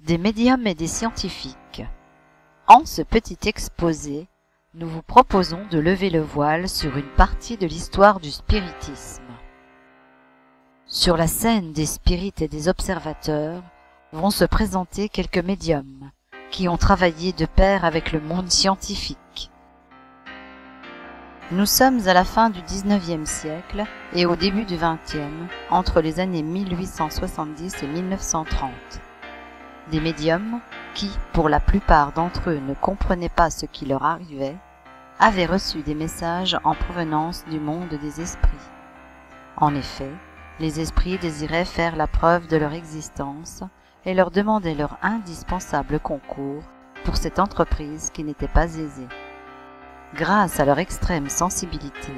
des médiums et des scientifiques. En ce petit exposé, nous vous proposons de lever le voile sur une partie de l'histoire du spiritisme. Sur la scène des spirites et des observateurs vont se présenter quelques médiums qui ont travaillé de pair avec le monde scientifique. Nous sommes à la fin du XIXe siècle et au début du XXe, entre les années 1870 et 1930. Des médiums qui, pour la plupart d'entre eux, ne comprenaient pas ce qui leur arrivait, avaient reçu des messages en provenance du monde des esprits. En effet, les esprits désiraient faire la preuve de leur existence et leur demandaient leur indispensable concours pour cette entreprise qui n'était pas aisée. Grâce à leur extrême sensibilité,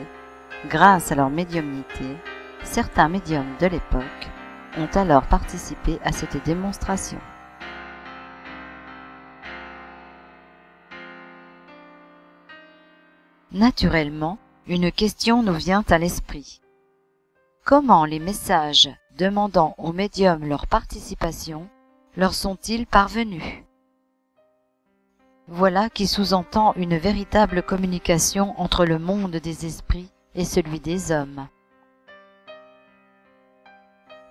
grâce à leur médiumnité, certains médiums de l'époque ont alors participé à cette démonstration. Naturellement, une question nous vient à l'esprit. Comment les messages demandant aux médiums leur participation leur sont-ils parvenus? Voilà qui sous-entend une véritable communication entre le monde des esprits et celui des hommes.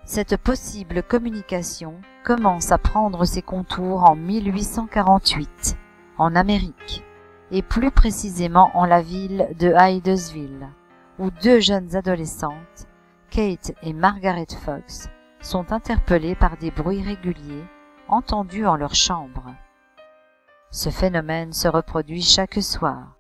Cette possible communication commence à prendre ses contours en 1848, en Amérique, et plus précisément en la ville de Hydesville, où deux jeunes adolescentes, Kate et Margaret Fox, sont interpellées par des bruits réguliers entendus en leur chambre. Ce phénomène se reproduit chaque soir.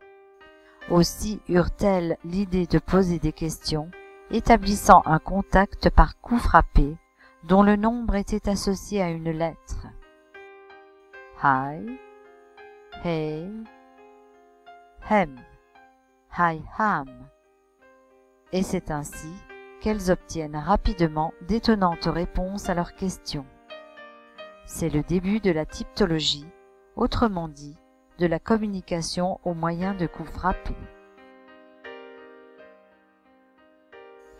Aussi eurent-elles l'idée de poser des questions, établissant un contact par coup frappé, dont le nombre était associé à une lettre. Hi, hey, hem, hi, ham. Et c'est ainsi qu'elles obtiennent rapidement d'étonnantes réponses à leurs questions. C'est le début de la typologie, autrement dit, de la communication au moyen de coups frappés.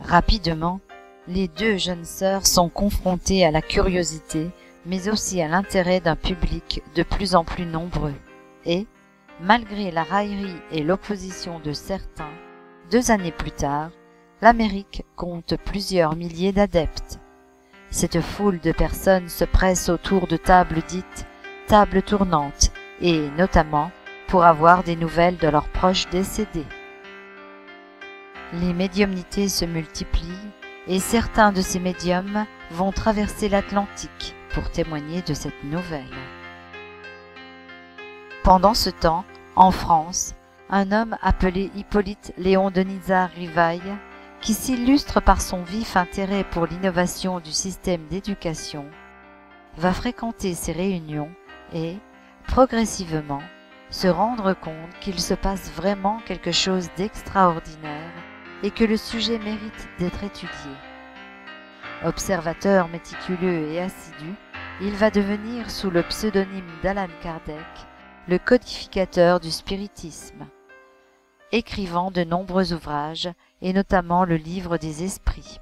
Rapidement, les deux jeunes sœurs sont confrontées à la curiosité, mais aussi à l'intérêt d'un public de plus en plus nombreux, et, malgré la raillerie et l'opposition de certains, 2 années plus tard, l'Amérique compte plusieurs milliers d'adeptes. Cette foule de personnes se presse autour de tables dites tables tournantes et, notamment, pour avoir des nouvelles de leurs proches décédés. Les médiumnités se multiplient et certains de ces médiums vont traverser l'Atlantique pour témoigner de cette nouvelle. Pendant ce temps, en France, un homme appelé Hippolyte Léon Denisard Rivail, qui s'illustre par son vif intérêt pour l'innovation du système d'éducation, va fréquenter ces réunions et, progressivement, se rendre compte qu'il se passe vraiment quelque chose d'extraordinaire et que le sujet mérite d'être étudié. Observateur méticuleux et assidu, il va devenir, sous le pseudonyme d'Allan Kardec, le codificateur du spiritisme, écrivant de nombreux ouvrages et notamment le livre des esprits.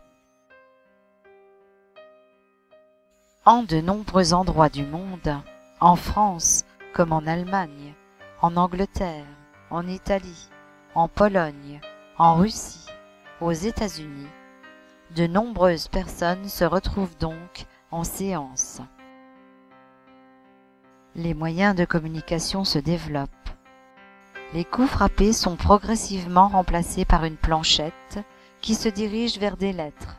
En de nombreux endroits du monde, en France comme en Allemagne, en Angleterre, en Italie, en Pologne, en Russie, aux États-Unis, de nombreuses personnes se retrouvent donc en séance. Les moyens de communication se développent. Les coups frappés sont progressivement remplacés par une planchette qui se dirige vers des lettres,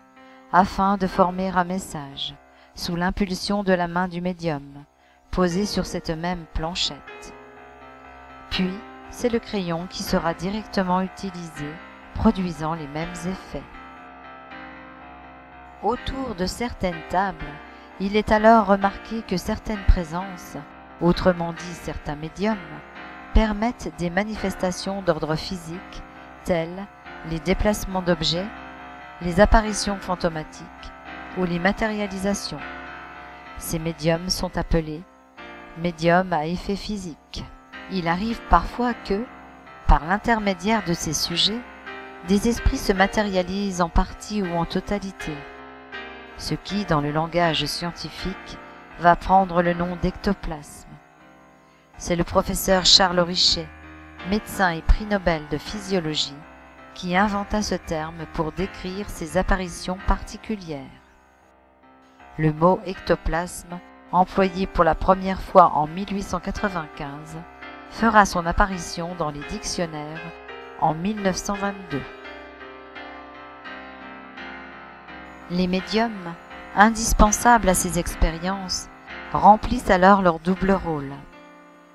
afin de former un message, sous l'impulsion de la main du médium, posée sur cette même planchette. Puis, c'est le crayon qui sera directement utilisé, produisant les mêmes effets. Autour de certaines tables, il est alors remarqué que certaines présences, autrement dit certains médiums, permettent des manifestations d'ordre physique, telles les déplacements d'objets, les apparitions fantomatiques ou les matérialisations. Ces médiums sont appelés médiums à effet physique. Il arrive parfois que, par l'intermédiaire de ces sujets, des esprits se matérialisent en partie ou en totalité, ce qui, dans le langage scientifique, va prendre le nom d'ectoplasme. C'est le professeur Charles Richet, médecin et prix Nobel de physiologie, qui inventa ce terme pour décrire ces apparitions particulières. Le mot ectoplasme, employé pour la première fois en 1895, fera son apparition dans les dictionnaires en 1922. Les médiums, indispensables à ces expériences, remplissent alors leur double rôle,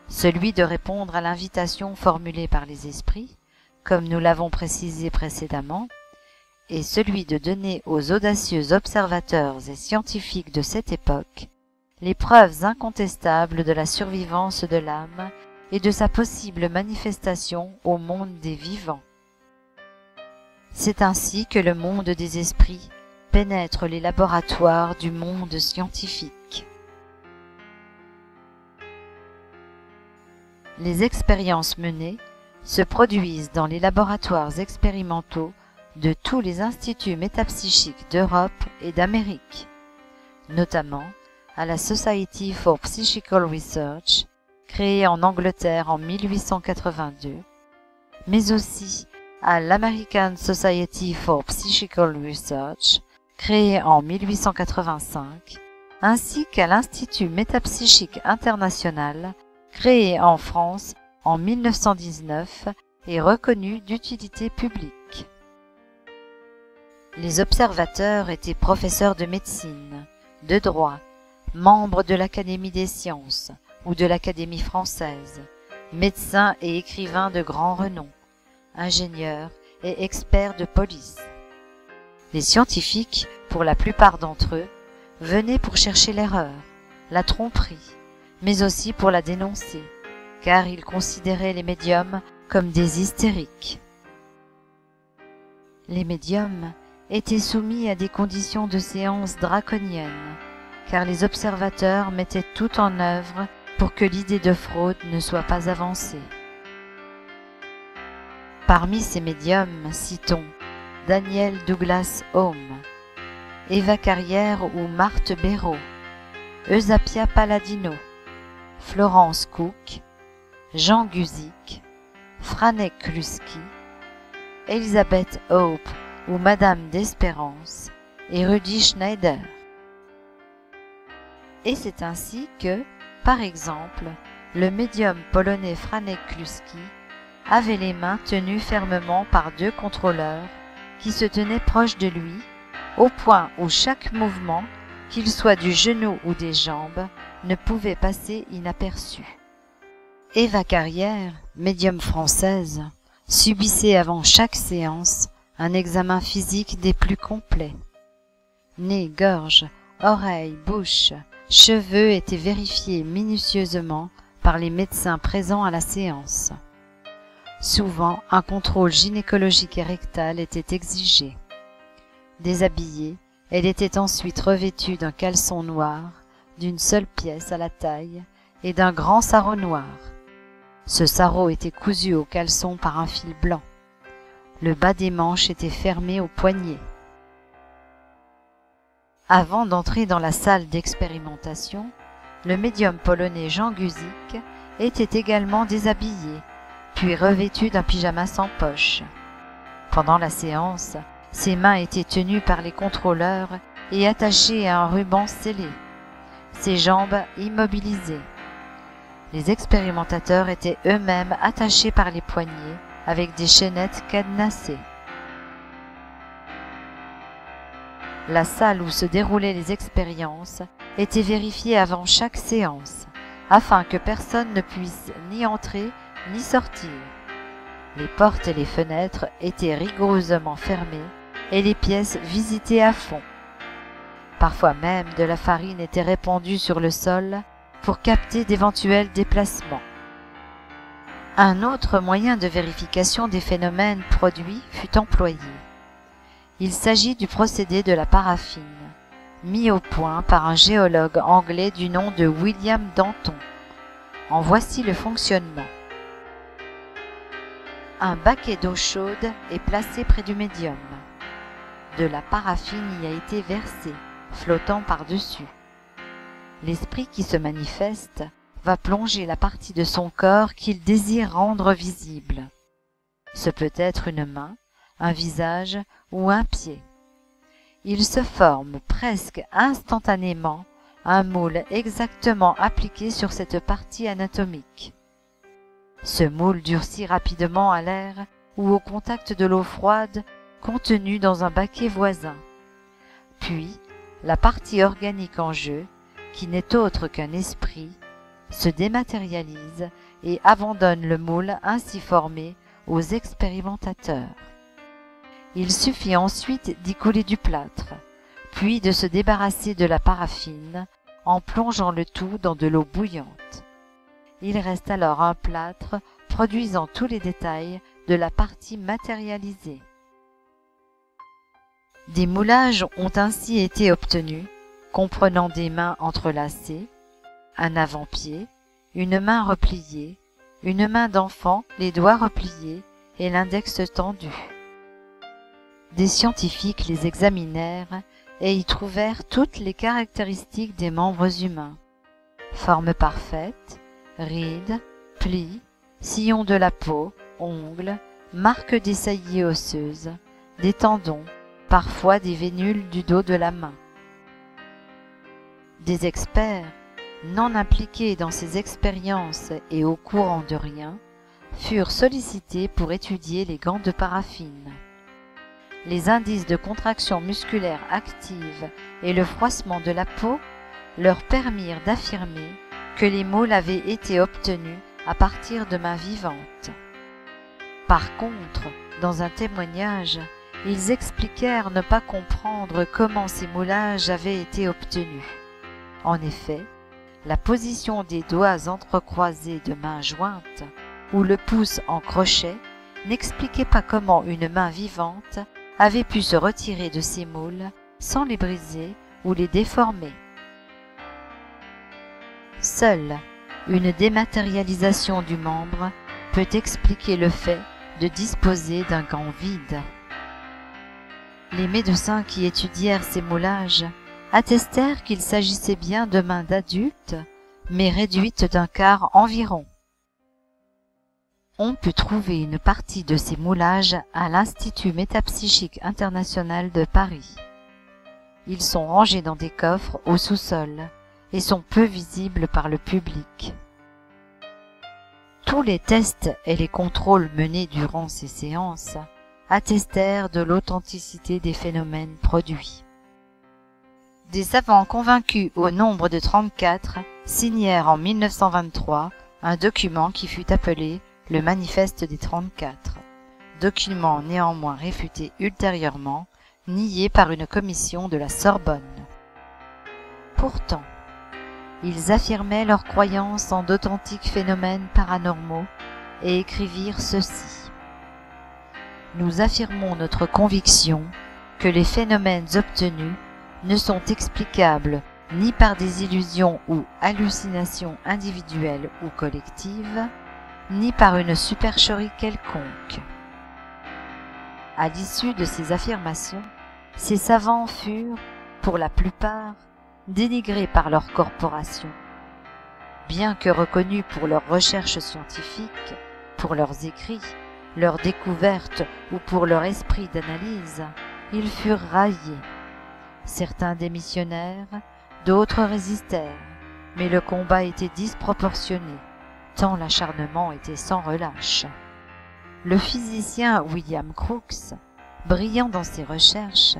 celui de répondre à l'invitation formulée par les esprits, comme nous l'avons précisé précédemment, et celui de donner aux audacieux observateurs et scientifiques de cette époque les preuves incontestables de la survivance de l'âme et de sa possible manifestation au monde des vivants. C'est ainsi que le monde des esprits pénètre les laboratoires du monde scientifique. Les expériences menées se produisent dans les laboratoires expérimentaux de tous les instituts métapsychiques d'Europe et d'Amérique, notamment à la Society for Psychical Research, créée en Angleterre en 1882, mais aussi à l'American Society for Psychical Research, créée en 1885, ainsi qu'à l'Institut métapsychique international, créé en France en 1919 et reconnu d'utilité publique. Les observateurs étaient professeurs de médecine, de droit, membres de l'Académie des sciences ou de l'Académie française, médecins et écrivains de grand renom, ingénieurs et experts de police. Les scientifiques, pour la plupart d'entre eux, venaient pour chercher l'erreur, la tromperie, mais aussi pour la dénoncer, car ils considéraient les médiums comme des hystériques. Les médiums étaient soumis à des conditions de séance draconiennes, car les observateurs mettaient tout en œuvre pour que l'idée de fraude ne soit pas avancée. Parmi ces médiums, citons Daniel Douglas Home, Eva Carrière ou Marthe Béraud, Eusapia Palladino, Florence Cook, Jean Guzik, Franek Kluski, Elizabeth Hope ou Madame d'Espérance et Rudy Schneider. Et c'est ainsi que, par exemple, le médium polonais Franek Kluski avait les mains tenues fermement par deux contrôleurs qui se tenaient proches de lui, au point où chaque mouvement, qu'il soit du genou ou des jambes, ne pouvait passer inaperçu. Eva Carrière, médium française, subissait avant chaque séance un examen physique des plus complets. Nez, gorge, oreilles, bouche, cheveux étaient vérifiés minutieusement par les médecins présents à la séance. Souvent, un contrôle gynécologique et rectal était exigé. Déshabillée, elle était ensuite revêtue d'un caleçon noir, d'une seule pièce à la taille et d'un grand sarrau noir. Ce sarrau était cousu au caleçon par un fil blanc. Le bas des manches était fermé au poignet. Avant d'entrer dans la salle d'expérimentation, le médium polonais Jean Guzik était également déshabillé, puis revêtu d'un pyjama sans poche. Pendant la séance, ses mains étaient tenues par les contrôleurs et attachées à un ruban scellé, ses jambes immobilisées. Les expérimentateurs étaient eux-mêmes attachés par les poignets avec des chaînettes cadenassées. La salle où se déroulaient les expériences était vérifiée avant chaque séance, afin que personne ne puisse ni entrer ni sortir. Les portes et les fenêtres étaient rigoureusement fermées et les pièces visitées à fond. Parfois même de la farine était répandue sur le sol pour capter d'éventuels déplacements. Un autre moyen de vérification des phénomènes produits fut employé. Il s'agit du procédé de la paraffine, mis au point par un géologue anglais du nom de William Danton. En voici le fonctionnement. Un baquet d'eau chaude est placé près du médium. De la paraffine y a été versée, flottant par-dessus. L'esprit qui se manifeste va plonger la partie de son corps qu'il désire rendre visible. Ce peut être une main, un visage ou un pied. Il se forme presque instantanément un moule exactement appliqué sur cette partie anatomique. Ce moule durcit rapidement à l'air ou au contact de l'eau froide contenue dans un baquet voisin. Puis, la partie organique en jeu, qui n'est autre qu'un esprit, se dématérialise et abandonne le moule ainsi formé aux expérimentateurs. Il suffit ensuite d'y couler du plâtre, puis de se débarrasser de la paraffine en plongeant le tout dans de l'eau bouillante. Il reste alors un plâtre produisant tous les détails de la partie matérialisée. Des moulages ont ainsi été obtenus, comprenant des mains entrelacées, un avant-pied, une main repliée, une main d'enfant, les doigts repliés et l'index tendu. Des scientifiques les examinèrent et y trouvèrent toutes les caractéristiques des membres humains. Forme parfaite, rides, plis, sillons de la peau, ongles, marques des saillies osseuses, des tendons, parfois des vénules du dos de la main. Des experts, non impliqués dans ces expériences et au courant de rien, furent sollicités pour étudier les gants de paraffine. Les indices de contraction musculaire active et le froissement de la peau leur permirent d'affirmer que les moules avaient été obtenus à partir de mains vivantes. Par contre, dans un témoignage, ils expliquèrent ne pas comprendre comment ces moulages avaient été obtenus. En effet, la position des doigts entrecroisés de mains jointes ou le pouce en crochet n'expliquait pas comment une main vivante avait pu se retirer de ces moules sans les briser ou les déformer. Seule une dématérialisation du membre peut expliquer le fait de disposer d'un gant vide. Les médecins qui étudièrent ces moulages attestèrent qu'il s'agissait bien de mains d'adultes, mais réduites d'un quart environ. On peut trouver une partie de ces moulages à l'Institut métapsychique international de Paris. Ils sont rangés dans des coffres au sous-sol et sont peu visibles par le public. Tous les tests et les contrôles menés durant ces séances attestèrent de l'authenticité des phénomènes produits. Des savants convaincus au nombre de 34 signèrent en 1923 un document qui fut appelé le Manifeste des 34, document néanmoins réfuté ultérieurement, nié par une commission de la Sorbonne. Pourtant, ils affirmaient leur croyance en d'authentiques phénomènes paranormaux et écrivirent ceci. Nous affirmons notre conviction que les phénomènes obtenus ne sont explicables ni par des illusions ou hallucinations individuelles ou collectives, ni par une supercherie quelconque. À l'issue de ces affirmations, ces savants furent, pour la plupart, dénigrés par leur corporation. Bien que reconnus pour leurs recherches scientifiques, pour leurs écrits, leurs découvertes ou pour leur esprit d'analyse, ils furent raillés. Certains démissionnèrent, d'autres résistèrent, mais le combat était disproportionné, tant l'acharnement était sans relâche. Le physicien William Crookes, brillant dans ses recherches,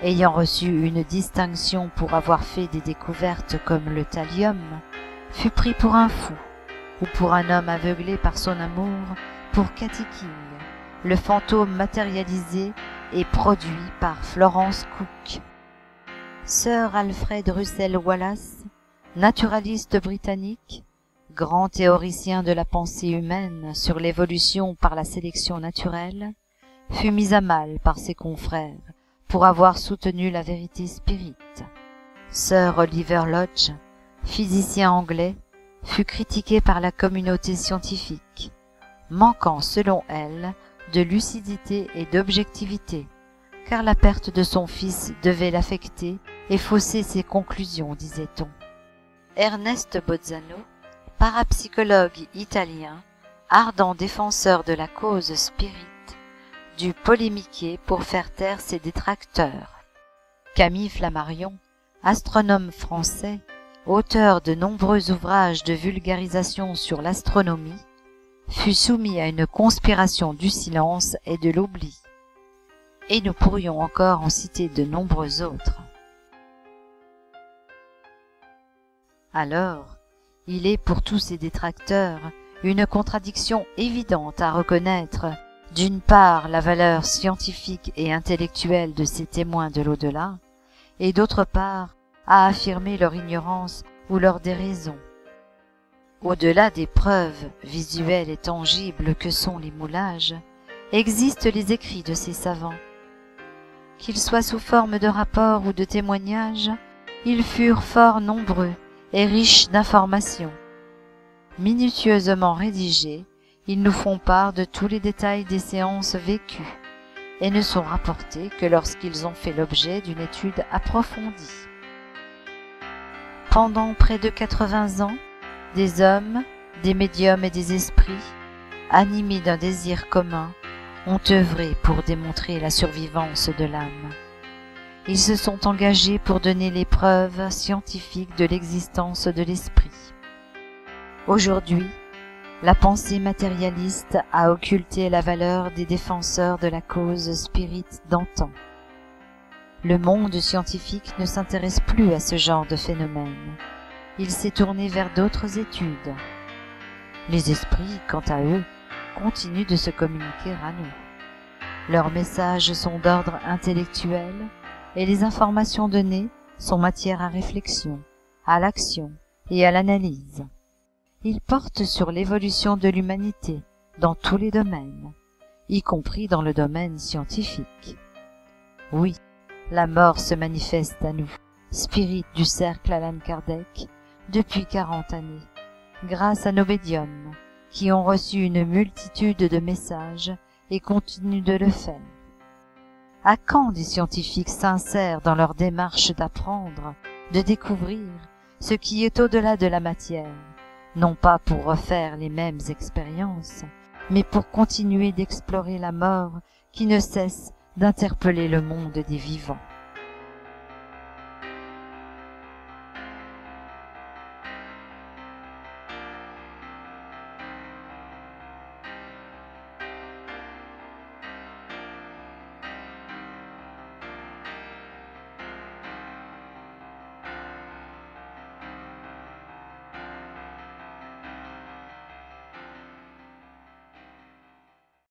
ayant reçu une distinction pour avoir fait des découvertes comme le thallium, fut pris pour un fou, ou pour un homme aveuglé par son amour pour Katy King, le fantôme matérialisé et produit par Florence Cook. Sir Alfred Russel Wallace, naturaliste britannique, grand théoricien de la pensée humaine sur l'évolution par la sélection naturelle, fut mis à mal par ses confrères pour avoir soutenu la vérité spirite. Sir Oliver Lodge, physicien anglais, fut critiqué par la communauté scientifique, manquant selon elle de lucidité et d'objectivité, car la perte de son fils devait l'affecter et fausser ses conclusions, disait-on. Ernest Bozzano, parapsychologue italien, ardent défenseur de la cause spirit, dut polémiquer pour faire taire ses détracteurs. Camille Flammarion, astronome français, auteur de nombreux ouvrages de vulgarisation sur l'astronomie, fut soumis à une conspiration du silence et de l'oubli. Et nous pourrions encore en citer de nombreux autres. Alors, il est pour tous ces détracteurs une contradiction évidente à reconnaître, d'une part la valeur scientifique et intellectuelle de ces témoins de l'au-delà, et d'autre part à affirmer leur ignorance ou leur déraison. Au-delà des preuves visuelles et tangibles que sont les moulages, existent les écrits de ces savants. Qu'ils soient sous forme de rapports ou de témoignages, ils furent fort nombreux et riches d'informations. Minutieusement rédigés, ils nous font part de tous les détails des séances vécues et ne sont rapportés que lorsqu'ils ont fait l'objet d'une étude approfondie. Pendant près de 80 ans, des hommes, des médiums et des esprits, animés d'un désir commun, ont œuvré pour démontrer la survivance de l'âme. Ils se sont engagés pour donner les preuves scientifiques de l'existence de l'esprit. Aujourd'hui, la pensée matérialiste a occulté la valeur des défenseurs de la cause spirit d'antan. Le monde scientifique ne s'intéresse plus à ce genre de phénomène. Il s'est tourné vers d'autres études. Les esprits, quant à eux, continuent de se communiquer à nous. Leurs messages sont d'ordre intellectuel et les informations données sont matière à réflexion, à l'action et à l'analyse. Ils portent sur l'évolution de l'humanité dans tous les domaines, y compris dans le domaine scientifique. Oui, la mort se manifeste à nous, spirit du cercle Allan Kardec, depuis 40 années, grâce à nos médiums, qui ont reçu une multitude de messages et continuent de le faire. À quand des scientifiques sincères dans leur démarche d'apprendre, de découvrir ce qui est au-delà de la matière, non pas pour refaire les mêmes expériences, mais pour continuer d'explorer la mort qui ne cesse d'interpeller le monde des vivants.